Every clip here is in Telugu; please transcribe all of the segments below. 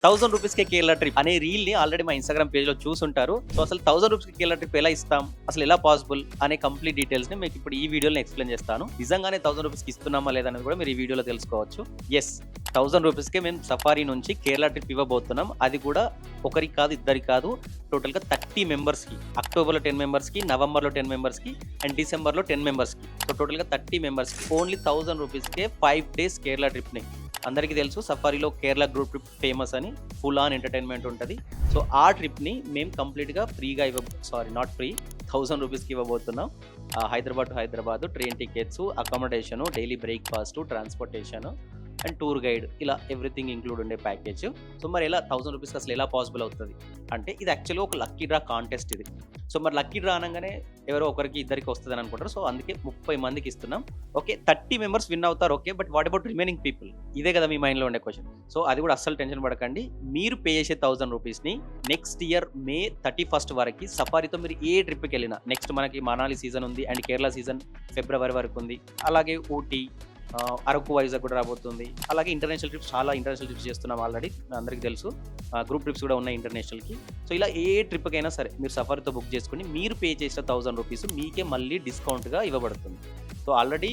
1000 రూపీస్‌కే కేరళ ట్రిప్ అనే రీల్‌ని ఆల్రెడీ మా ఇన్‌స్టాగ్రామ్ పేజ్‌లో చూసుంటారు. సో, అసలు 1000 రూపీస్‌కి కేరళ ట్రిప్ ఎలా ఇస్తాం? అసలు ఎలా పాసిబుల్? అనే కంప్లీట్ డీటెయిల్స్‌ని మీకు ఇప్పుడు ఈ వీడియోలో ఎక్స్‌ప్లెయిన్ చేస్తాను. నిజంగానే 1000 రూపీస్‌కి ఇస్తున్నామా లేదా అనేది కూడా మీరు ఈ వీడియోలో తెలుసుకోవచ్చు. యెస్, 1000 రూపీస్‌కే మేము సఫారీ నుంచి కేరళ ట్రిప్ ఇవ్వబోతున్నాం. అది కూడా ఒకరికి కాదు, ఇద్దరికి కాదు, టోటల్‌గా 30 మెంబర్స్‌కి. అక్టోబర్‌లో 10 మెంబర్స్‌కి, నవంబర్‌లో 10 మెంబర్స్‌కి అండ్ డిసెంబర్‌లో 10 మెంబర్స్‌కి. సో, టోటల్‌గా 30 మెంబర్స్‌కి ఓన్లీ 1000 రూపీస్‌కే 5 డేస్ కేరళ ట్రిప్‌ని. అందరికీ తెలుసు సఫారీలో కేరళ గ్రూప్ ట్రిప్ ఫేమస్ అని, ఫుల్ ఆన్ ఎంటర్టైన్మెంట్ ఉంటుంది. సో, ఆ ట్రిప్‌ని మేము కంప్లీట్‌గా ఫ్రీగా నాట్ ఫ్రీ, 1000 రూపీస్‌కి ఇవ్వబోతున్నాం. Hyderabad to Hyderabad train tickets, accommodation, daily breakfast, transportation and tour guide, ఇలా ఎవ్రీథింగ్ ఇంక్లూడ్ ఉండే ప్యాకేజ్. సో, మరి ఎలా 1000 రూపీస్‌కి అసలు ఎలా పాసిబుల్ అవుతది? అంటే ఇది యాక్చువల్‌గా ఒక లక్కీ డ్రా కాంటెస్ట్ ఇది. సో, మరి లక్కీ డ్రా అనంగానే ఎవరో ఒకరికి, ఇద్దరికి వస్తదని అనుకుంటారు. సో, అందుకే 30 మందికి ఇస్తున్నాం. ఓకే, 30 మెంబర్స్ విన్ అవుతారు. Okay, but what about remaining people? ఇదే కదా మీ మైండ్‌లో ఉండే క్వెషన్. సో, అది కూడా అస్సలు టెన్షన్ పడకండి. మీరు పే చేసే 1000 రూపీస్‌ని నెక్స్ట్ ఇయర్ మే 31 వరకి సఫారీతో మీరు ఏ ట్రిప్‌కెళ్ళినా, నెక్స్ట్ మనకి మనాలి సీజన్ ఉంది అండ్ కేరళ సీజన్ ఫిబ్రవరి వరకు ఉంది. అలాగే ఊటీ, అరకు, వైజాగ్ కూడా రాబోతుంది. అలాగే ఇంటర్నేషనల్ ట్రిప్స్, చాలా ఇంటర్నేషనల్ ట్రిప్స్ చేస్తున్నాం ఆల్రెడీ, అందరికీ తెలుసు. గ్రూప్ ట్రిప్స్ కూడా ఉన్నాయి ఇంటర్నేషనల్‌కి. సో, ఇలా ఏ ట్రిప్‌కైనా సరే మీరు సఫారీతో బుక్ చేసుకొని మీరు పే చేసిన 1000 రూపీస్ మీకే మళ్ళీ డిస్కౌంట్‌గా ఇవ్వబడుతుంది. సో, ఆల్రెడీ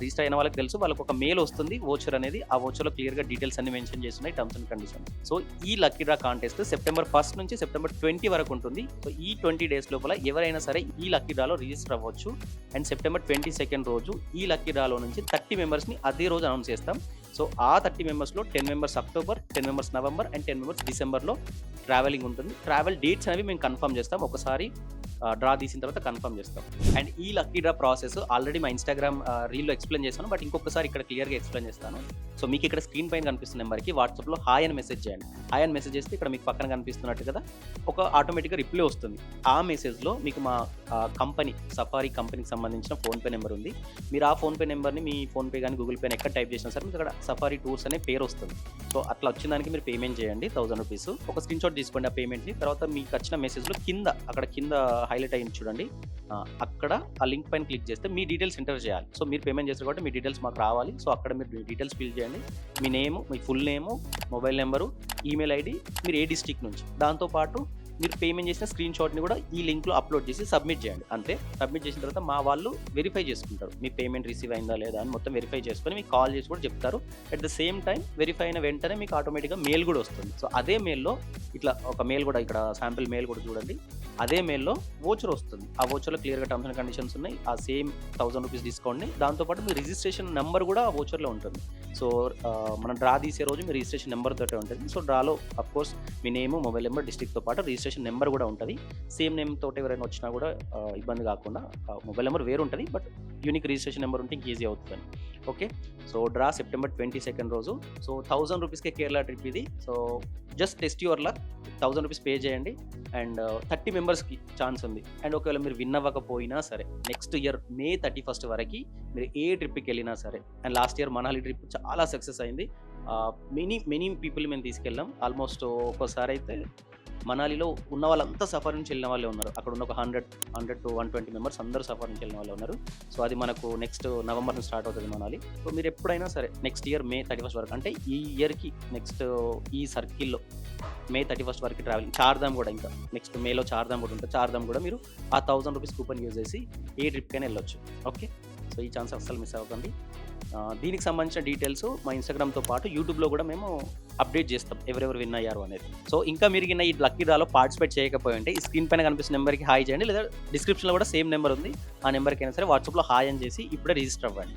రిజిస్టర్ అయిన వాళ్ళకి తెలుసు, వాళ్ళకి ఒక మెయిల్ వస్తుంది వోచర్ అనేది. ఆ వోచర్‌లో క్లియర్‌గా డీటెయిల్స్ అన్ని మెన్షన్ చేస్తున్నాయి, టర్మ్స్ అండ్ కండిషన్స్. సో, ఈ లక్కీ డ్రా కాంటెస్ట్ సెప్టెంబర్ 1 నుంచి సెప్టెంబర్ 20 వరకు ఉంటుంది. సో, ఈ 20 డేస్ లోపల ఎవరైనా సరే ఈ లక్కీ డ్రాలో రిజిస్టర్ అవ్వచ్చు. అండ్ సెప్టెంబర్ 22 రోజు ఈ లక్కీ డ్రాలో నుంచి 30 మెంబర్స్‌ని అదే రోజు అనౌన్స్ చేస్తాం. సో, ఆ 30 మెంబర్స్‌లో 10 members October, 10 members November and 10 members డిసెంబర్‌లో ట్రావెలింగ్ ఉంటుంది. ట్రావెల్ డేట్స్ అనేవి మేము కన్ఫర్మ్ చేస్తాం. ఒకసారి డ్రా తీసిన తర్వాత కన్ఫర్మ్ చేస్తాం. అండ్ ఈ లక్కీ డ్రా ప్రాసెస్ ఆల్రెడీ మా ఇన్‌స్టాగ్రామ్ రీల్‌లో ఎక్స్‌ప్లెయిన్ చేశాను. బట్ ఇంకొకసారి ఇక్కడ క్లియర్‌గా ఎక్స్‌ప్లెయిన్ చేస్తాను. సో, మీకు ఇక్కడ స్క్రీన్ పైన కనిపిస్తున్న నెంబర్‌కి వాట్సాప్‌లో హాయ్ అని మెసేజ్ చేయండి. హాయ్ అని మెసేజ్ చేస్తే ఇక్కడ మీకు పక్కన కనిపిస్తున్నట్టు కదా ఒక ఆటోమేటిక్‌గా రిప్లై వస్తుంది. ఆ మెసేజ్‌లో మీకు మా కంపెనీ, సఫారీ కంపెనీకి సంబంధించిన ఫోన్‌పే నెంబర్ ఉంది. మీరు ఆ ఫోన్‌పే నెంబర్‌ని మీ ఫోన్‌పే గాని, గూగుల్ పేని ఎక్కడ టైప్ చేసినా సరే మీకు అక్కడ సఫారీ టూర్స్ అనే పేరు వస్తుంది. సో, అట్లా వచ్చిన దానికి మీరు పేమెంట్ చేయండి 1000 రూపీస్. ఒక స్క్రీన్‌షాట్ తీసుకోండి ఆ పేమెంట్‌ని. తర్వాత మీకు వచ్చిన మెసేజ్‌లో అక్కడ కింద హైలైట్ అయింది చూడండి. అక్కడ ఆ లింక్ పైన క్లిక్ చేస్తే మీ డీటెయిల్స్ ఎంటర్ చేయాలి. సో, మీరు పేమెంట్ చేస్తారు కాబట్టి మీ డీటెయిల్స్ మాకు రావాలి. సో, అక్కడ మీరు డీటెయిల్స్ ఫిల్ చేయండి. మీ నేము, మీ full name, mobile number, email ID, మీరు ఏ డిస్ట్రిక్ట్ నుంచి, దాంతో పాటు మీరు పేమెంట్ చేసిన స్క్రీన్‌షాట్‌ని కూడా ఈ లింక్‌లో అప్‌లోడ్ చేసి సబ్మిట్ చేయండి. అంతే. సబ్మిట్ చేసిన తర్వాత మా వాళ్ళు వెరిఫై చేసుకుంటారు. మీ పేమెంట్ రిసీవ్ అయిందా లేదా అని మొత్తం వెరిఫై చేసుకొని మీకు కాల్ చేసి కూడా చెప్తారు. At the same time verify అయిన వెంటనే మీకు ఆటోమేటిక్‌గా మెయిల్ కూడా వస్తుంది. సో, అదే మెయిల్‌లో ఇట్లా ఒక మెయిల్ కూడా, ఇక్కడ శాంపిల్ మెయిల్ కూడా చూడండి. అదే మెయిల్‌లో వోచర్ వస్తుంది. ఆ వోచర్‌లో క్లియర్‌గా టర్మ్స్ అండ్ కండిషన్స్ ఉన్నాయి. ఆ సేమ్ 1000 రూపీస్ డిస్కౌంట్‌ని, దాంతో పాటు మీ రిజిస్ట్రేషన్ నంబర్ కూడా ఆ వోచర్‌లో ఉంటుంది. సో, మనం డ్రా తీసే రోజు మీ రిజిస్ట్రేషన్ నెంబర్ తోటే ఉంటుంది. సో, డ్రాలో అఫ్‌కోర్స్ మీ నేము, మొబైల్ నెంబర్, డిస్ట్రిక్ట్‌తో పాటు రిజిస్ట్రేషన్ నెంబర్ కూడా ఉంటది. సేమ్ నేమ్ తోటి ఎవరైనా వచ్చినా కూడా ఇబ్బంది కాకుండా మొబైల్ నెంబర్ వేరు ఉంటది. బట్ యూనిక్ రిజిస్ట్రేషన్ నెంబర్ ఉంటే ఇంక ఈజీ అవుతుందని. ఓకే. సో, డ్రా సెప్టెంబర్ 22 రోజు. సో, 1000 రూపీస్‌కే కేరళ ట్రిప్ ఇది. So, just test your luck. 1000 rupees pay చేయండి అండ్ 30 మెంబర్స్‌కి ఛాన్స్ ఉంది. అండ్ ఒకవేళ మీరు విన్ అవ్వకపోయినా సరే నెక్స్ట్ ఇయర్ మే 31 వరకి మీరు ఏ ట్రిప్‌కెళ్ళినా సరే, and last year Manali trip చాలా సక్సెస్ అయింది. మెనీ పీపుల్ మేము తీసుకెళ్ళాం. ఆల్మోస్ట్ ఒక్కోసారైతే మనాలిలో ఉన్న వాళ్ళంతా సఫారీ నుంచి వెళ్ళిన వాళ్ళే ఉన్నారు. అక్కడ ఉన్న ఒక 100 to 120 మెంబర్స్ అందరూ సఫారీ నుంచి వెళ్ళిన వాళ్ళే ఉన్నారు. సో, అది మనకు నెక్స్ట్ నవంబర్ నుంచి స్టార్ట్ అవుతుంది మనాలి. సో, మీరు ఎప్పుడైనా సరే నెక్స్ట్ ఇయర్ మే 31 వరకు, అంటే ఈ ఇయర్‌కి నెక్స్ట్ ఈ సర్కిల్‌లో మే 31 వరకు ట్రావెలింగ్. చార్ధామ్ కూడా, ఇంకా నెక్స్ట్ మేలో చార్ధామ్ కూడా ఉంటుంది. చార్ధామ్ కూడా మీరు ఆ 1000 రూపీస్ కూపన్ యూజ్ చేసి ఏ ట్రిప్‌కైనా వెళ్ళొచ్చు. ఓకే. సో, ఈ ఛాన్స్ అస్సలు మిస్ అవ్వకండి. దీనికి సంబంధించిన డీటెయిల్స్ మా ఇన్‌స్టాగ్రామ్‌తో పాటు యూట్యూబ్‌లో కూడా మేము అప్డేట్ చేస్తాం ఎవరెవరు విన్ అయ్యారు అనేది. సో, ఇంకా మీరు గిన ఈ లక్కీ డ్రాలో పార్టిసిపేట్ చేయకపోయి ఉంటే ఈ స్క్రీన్ పైన కనిపిస్తున్న నెంబర్‌కి హాయ్ చేయండి, లేదా డిస్క్రిప్షన్‌లో కూడా సేమ్ నెంబర్ ఉంది. ఆ నెంబర్‌కైనా సరే వాట్సాప్‌లో హాయ్ అని చేసి ఇప్పుడే రిజిస్టర్ అవ్వండి.